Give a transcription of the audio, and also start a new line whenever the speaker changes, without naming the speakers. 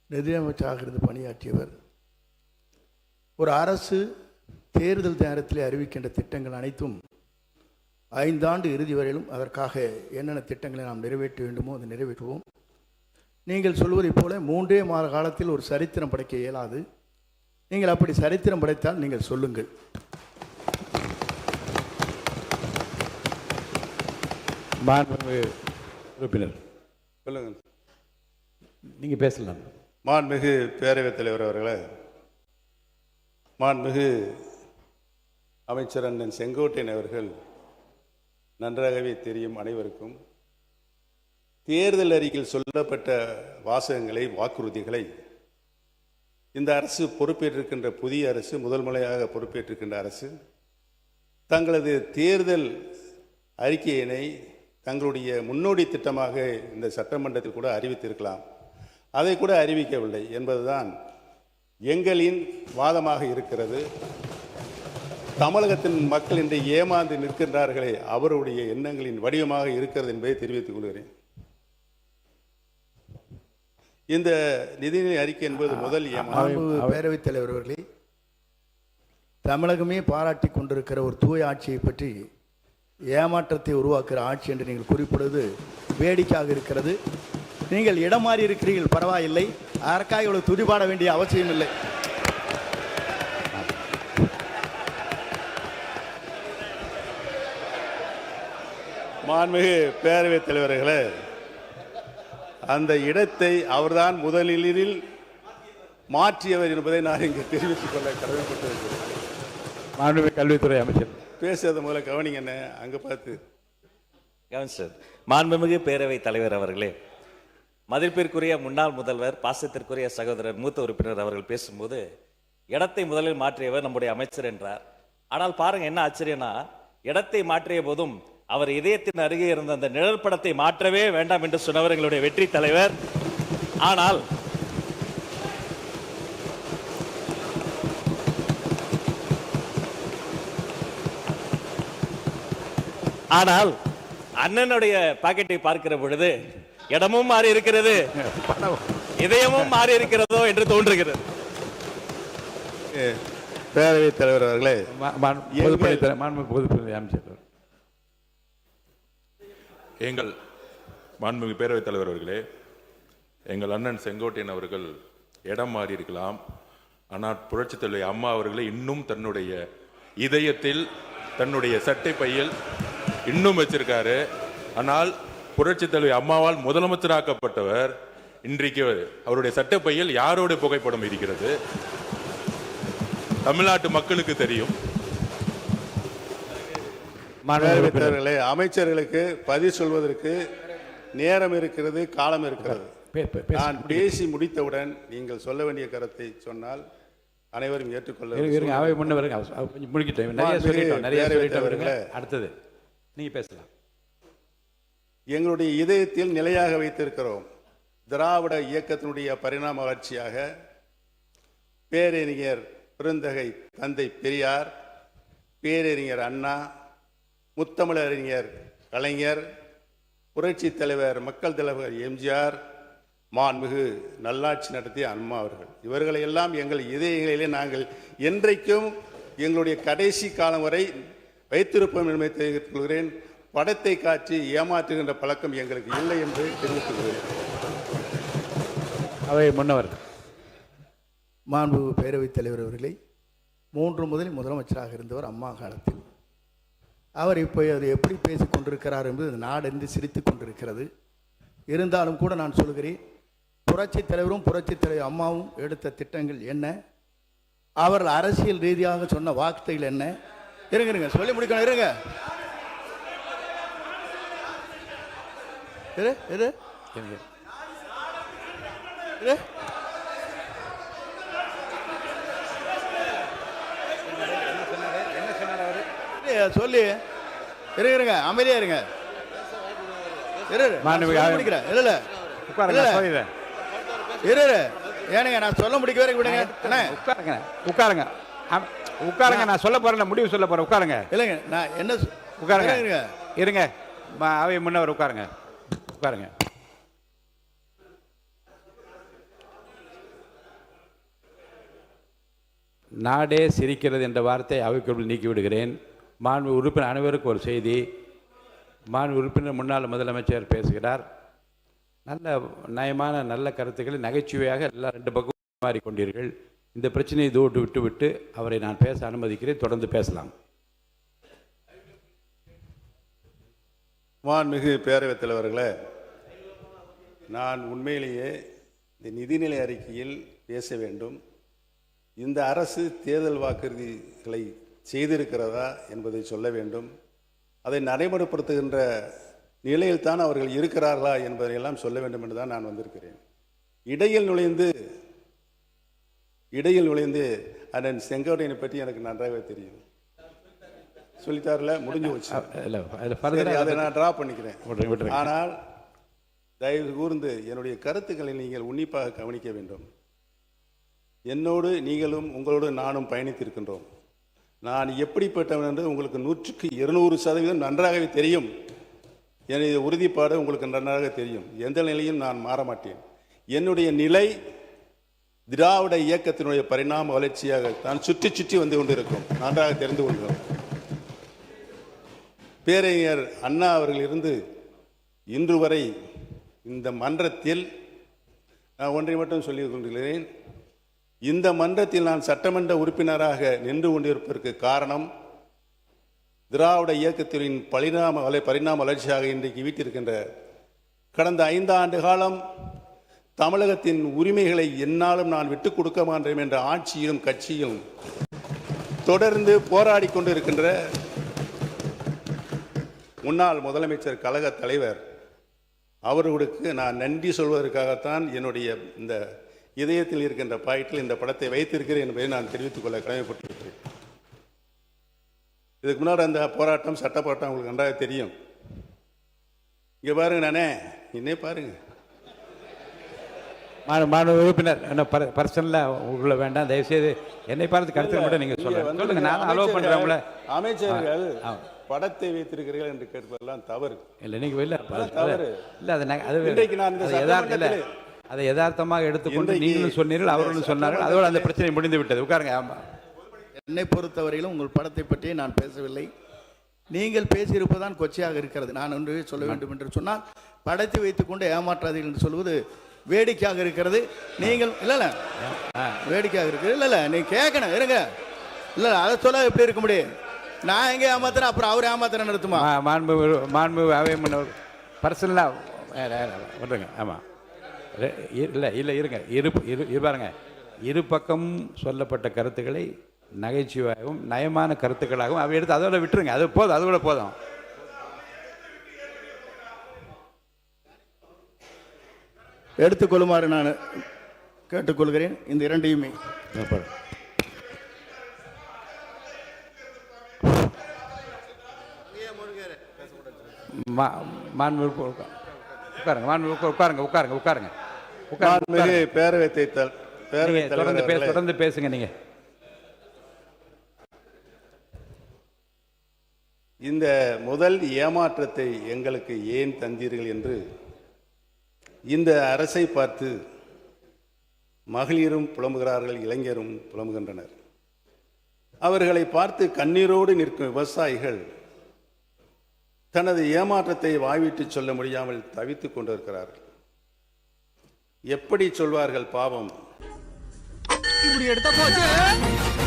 நிதியமைச்சராக இருந்து பணியாற்றியவர். ஒரு அரசு தேர்தல் நேரத்தில் அறிவிக்கின்ற திட்டங்கள் அனைத்தும் 5 ஆண்டு இறுதி வரையிலும் அதற்காக என்னென்ன திட்டங்களை நாம் நிறைவேற்ற வேண்டுமோ அதை நிறைவேற்றுவோம். நீங்கள் சொல்வதைப் போல 3 மாத காலத்தில் ஒரு சரித்திரம் படைக்க இயலாது. நீங்கள் அப்படி சரித்திரம் படைத்தால் நீங்கள் சொல்லுங்கள்.
உறுப்பினர்
சொல்லுங்கள்.
நீங்கள் பேசலாம்.
மாண்புமிகு பேரவைத் தலைவர் அவர்களே, மாண்புமிகு அமைச்சர் அண்ணன் செங்கோட்டையன் அவர்கள் நன்றாகவே தெரியும் அனைவருக்கும். தேர்தல் அறிக்கையில் சொல்லப்பட்ட வாசகங்களை, வாக்குறுதிகளை இந்த அரசு பொறுப்பேற்றிருக்கின்ற புதிய அரசு, முதல் முறையாக பொறுப்பேற்றிருக்கின்ற அரசு தங்களது தேர்தல் அறிக்கையினை தங்களுடைய முன்னோடி திட்டமாக இந்த சட்டமன்றத்தில் கூட அறிவித்திருக்கலாம். அதை கூட அறிவிக்கவில்லை என்பதுதான் எங்களின் வாதமாக இருக்கிறது. தமிழகத்தின் மக்கள் இன்று ஏமாந்து நிற்கின்றார்களே, அவருடைய எண்ணங்களின் வடிவமாக இருக்கிறது என்பதை தெரிவித்துக் கொள்கிறேன். இந்த நிதிநிலை அறிக்கை என்பது முதல்
பேரவைத் தலைவர் அவர்களே, தமிழகமே பாராட்டி கொண்டிருக்கிற ஒரு தூய ஆட்சியை பற்றி ஏமாற்றத்தை உருவாக்குகிற ஆட்சி என்று நீங்கள் குறிப்பிடுவது வேடிக்கையாக இருக்கிறது. நீங்கள் இடம் மாறி இருக்கிறீர்கள், பரவாயில்லை. அதற்காக இவ்வளவு துதிபாட வேண்டிய அவசியம் இல்லை.
மாண்புமிகு பேரவைத் தலைவர்களே, அந்த இடத்தை அவர்தான் முதலில் மாற்றியவர் என்பதை நான் இங்கு தெரிவித்துக் கொள்ள கடமைப்பட்டிருக்கிறேன்.
மாண்புமிகு கல்வித்துறை அமைச்சர்
பேசுறத முதல்ல கவனிங்க. என்ன அங்க பார்த்து
கவனிச்சர். மாண்புமிகு பேரவைத் தலைவர் அவர்களே, மதிப்பிற்குரிய முன்னாள் முதல்வர், பாசத்திற்குரிய சகோதரர் மூத்த உறுப்பினர் அவர்கள் பேசும்போது இடத்தை முதலில் மாற்றியவர் நம்முடைய அமைச்சர் என்றார். ஆனால் பாருங்க என்ன ஆச்சரியம்னா, இடத்தை மாற்றிய போதும் அவர் இதயத்தின் அருகே இருந்த அந்த நிழல் படத்தை மாற்றவே வேண்டாம் என்று சொன்னவர் எங்களுடைய வெற்றி தலைவர். ஆனால் அண்ணனுடைய பாக்கெட்டை பார்க்கிற பொழுது இடமும் மாறி இருக்கிறது, இதயமும் மாறி இருக்கிறதோ என்று தோன்றுகிறது.
பேரவைத் தலைவர் அவர்களே,
எங்கள் மாண்புமிகு பேரவைத் தலைவர் அவர்களே, எங்கள் அண்ணன் செங்கோட்டையன் அவர்கள் இடம் மாறி இருக்கலாம். ஆனால் புரட்சித் தலைவி அம்மா அவர்களை இன்னும் தன்னுடைய இதயத்தில், தன்னுடைய சட்டை பையில் இன்னும் வச்சிருக்காரு. ஆனால் புரட்சித் தலைவி அம்மாவால் முதலமைச்சராக்கப்பட்டவர் இன்றைக்கு அவருடைய சட்டப்பையில் யாரோட புகைப்படம் இருக்கிறது தமிழ்நாட்டு மக்களுக்கு தெரியும்.
அமைச்சர்களுக்கு பதில் சொல்வதற்கு நேரம் இருக்கிறது, காலம் இருக்கிறது. நான் பேசி முடித்தவுடன் நீங்கள் சொல்ல வேண்டிய கருத்தை சொன்னால் அனைவரும் ஏற்றுக்கொள்ள.
அடுத்தது நீங்க பேசலாம்.
எங்களுடைய இதயத்தில் நிலையாக வைத்திருக்கிறோம். திராவிட இயக்கத்தினுடைய பரிணாம வளர்ச்சியாக பேரறிஞர் பெருந்தகை தந்தை பெரியார், பேரறிஞர் அண்ணா, முத்தமிழறிஞர் கலைஞர், புரட்சி தலைவர் மக்கள் தலைவர் எம்ஜிஆர், மாண்புமிகு நல்லாட்சி நடத்திய அம்மா அவர்கள், இவர்களை எல்லாம் எங்கள் இதயங்களிலே நாங்கள் என்றைக்கும் எங்களுடைய கடைசி காலம் வரை வைத்திருப்போம் என்பதை தெரிவித்துக் கொள்கிறேன். படத்தை காட்சி ஏமாற்றுகின்ற பழக்கம் எங்களுக்கு இல்லை என்று தெரிவித்துக் கொள்கிறேன்.
அவை முன்னவர்.
மாண்புமிகு பேரவைத் தலைவர் அவர்களை, 3 முதலில் முதலமைச்சராக இருந்தவர் அம்மா காலத்தில். அவர் இப்போ அது எப்படி பேசிக் கொண்டிருக்கிறார் என்பது நாடென்று சிரித்துக் கொண்டிருக்கிறது. இருந்தாலும் கூட நான் சொல்கிறேன், புரட்சித் தலைவரும் புரட்சித் தலைவர் அம்மாவும் எடுத்த திட்டங்கள் என்ன, அவர்கள் அரசியல் ரீதியாக சொன்ன வார்த்தைகள் என்ன? இருங்க சொல்லி முடிக்கணும். இருங்க சொல்லி இருங்க, அமைதியா இருங்க. ஏனுங்க நான் சொல்ல முடிக்க வரைக்கும் விடுங்க.
உட்காருங்க. உட்காருங்க, நான் சொல்ல போறேன், முடிவு சொல்ல போறேன். உட்காருங்க,
இல்லைங்க, நான் என்ன
உட்காருங்க,
இருங்க.
இருங்க. அவை முன்னவர் உட்காருங்க, உட்காருங்க. நாடே சிரிக்கிறது என்ற வார்த்தை அவைக்குள் நீக்கி விடுகிறேன். மாண்பு உறுப்பினர் அனைவருக்கும் ஒரு செய்தி. மாண்பு உறுப்பினர் முன்னாள் முதலமைச்சர் பேசுகிறார். நல்ல நயமான நல்ல கருத்துக்களை நகைச்சுவையாக எல்லாம் ரெண்டு பக்கம் மாறிக்கொண்டீர்கள். இந்த பிரச்சனையை தோட்டு விட்டு அவரை நான் பேச அனுமதிக்கிறேன். தொடர்ந்து பேசலாம்.
மாண்புமிகு பேரவைத் தலைவர்களே, நான் உண்மையிலேயே இந்த நிதிநிலை அறிக்கையில் பேச வேண்டும். இந்த அரசு தேர்தல் வாக்குறுதிகளை செய்திருக்கிறதா என்பதை சொல்ல வேண்டும். அதை நடைமுறைப்படுத்துகின்ற நிலையில் தான் அவர்கள் இருக்கிறார்களா என்பதையெல்லாம் சொல்ல வேண்டும் என்று தான் நான் வந்திருக்கிறேன். இடையில் நுழைந்து அண்ணன் செங்கோட்டையனை பற்றி எனக்கு நன்றாகவே தெரியும். சொல்லித்தாரில் முடிஞ்சு வச்சு அதை நான் டிரா பண்ணிக்கிறேன். ஆனால் தயவு கூர்ந்து என்னுடைய கருத்துக்களை நீங்கள் உன்னிப்பாக கவனிக்க வேண்டும். என்னோடு நீங்களும் உங்களோடு நானும் பயணித்திருக்கின்றோம். நான் எப்படிப்பட்டவன் என்று உங்களுக்கு 100% நன்றாகவே தெரியும். என்னுடைய உறுதிப்பாடு உங்களுக்கு நன்றாக தெரியும். எந்த நிலையும் நான் மாற மாட்டேன். என்னுடைய நிலை திராவிட இயக்கத்தினுடைய பரிணாம வளர்ச்சியாக தான் சுற்றி வந்து கொண்டிருக்கும். நன்றாக தெரிந்து கொள்கிறோம். பேரறிஞர் அண்ணா அவர்கள் இருந்து இன்று வரை இந்த மன்றத்தில் நான் ஒன்றை மட்டும் சொல்லிக் கொள்கிறேன். இந்த மன்றத்தில் நான் சட்டமன்ற உறுப்பினராக நின்று கொண்டிருப்பதற்கு காரணம் திராவிட இயக்கத்தின் பரிணாம வளர்ச்சியாக இன்றைக்கு வீட்டிருக்கின்ற கடந்த 5 ஆண்டு காலம் தமிழகத்தின் உரிமைகளை என்னாலும் நான் விட்டுக் கொடுக்க மாட்டேன் என்ற ஆட்சியிலும் கட்சியிலும் தொடர்ந்து போராடி கொண்டிருக்கின்ற முன்னாள் முதலமைச்சர் கழக தலைவர் அவர்களுக்கு நான் நன்றி சொல்வதற்காகத்தான் என்னுடைய இந்த இதயத்தில் இருக்கின்ற பாயிண்டில் இந்த படத்தை வைத்திருக்கிறேன் என்பதை நான் தெரிவித்துக் கொள்ள கடமைப்பட்டிருக்கிறேன். இதுக்கு முன்னாடி அந்த போராட்டம் சட்ட போராட்டம் உங்களுக்கு நன்றாக தெரியும். இங்கே பாருங்க, நானே இன்னே பாருங்க.
மாண்பு உறுப்பினர் என்ன பர்சனலாக உள்ள வேண்டாம், தயவுசெய்து என்னை பார்த்து கருத்து மட்டும் நீங்கள் சொல்லுங்க. நான் அலோவ் பண்ணுறேன்.
அமைச்சர்கள் படத்தை வைத்திருக்கிறீர்கள் என்று கேட்பதெல்லாம் தவறு
இல்லை. நீங்கள் இல்லை
தவறு
இல்லை. அது அதை யதார்த்தமாக எடுத்துக்கொண்டு நீங்களும் சொன்னீர்கள், அவர்களும் சொன்னார்கள். அதோடு அந்த பிரச்சனை முடிந்து விட்டது. உட்காருங்க. ஆமாம்,
என்னை பொறுத்தவரையிலும் உங்கள் படத்தை பற்றி நான் பேசவில்லை. நீங்கள் பேசியிருப்பதுதான் கொச்சையாக இருக்கிறது. நான் ஒன்று சொல்ல வேண்டும் என்று சொன்னால், படத்தை வைத்துக்கொண்டு ஏமாற்றாதீர்கள் என்று சொல்வது வேடிக்கையாக இருக்கிறது. நீங்கள் இல்லை வேடிக்கையாக இருக்கிறது. இல்லை நீ கேட்கணும் இருங்க. இல்லை அதை சொல்ல எப்படி இருக்க முடியும்? நான் எங்கே ஏமாத்துறேன், அப்புறம் அவர் ஏமாத்துறேன் நடத்துமா?
மாண்பு அவை முன்னவர் பர்சனலாக விடுங்க. ஆமாம், இல்லை இருங்க. பாருங்க, இரு பக்கம் சொல்லப்பட்ட கருத்துக்களை நகைச்சுவையாகவும் நயமான கருத்துக்களாகவும் அவை எடுத்து அதோட விட்டுருங்க. அது போதும், அதோட போதும்.
எடுத்துக்கொள்ளுமாறு நான் கேட்டுக்கொள்கிறேன். இந்த இரண்டையுமே
தொடர்ந்து பேசுங்க. நீங்க
இந்த முதல் ஏமாற்றத்தை எங்களுக்கு ஏன் தந்தீர்கள் என்று இந்த அரசை பார்த்து மகளிரும் புலம்புகிறார்கள், இளைஞரும் புலம்புகின்றனர். அவர்களை பார்த்து கண்ணீரோடு நிற்கும் விவசாயிகள் தனது ஏமாற்றத்தை வாய்விட்டு சொல்ல முடியாமல் தவித்துக் கொண்டிருக்கிறார்கள். எப்படி சொல்வார்கள்? பாவம். இப்படி எடுத்த போச்சு.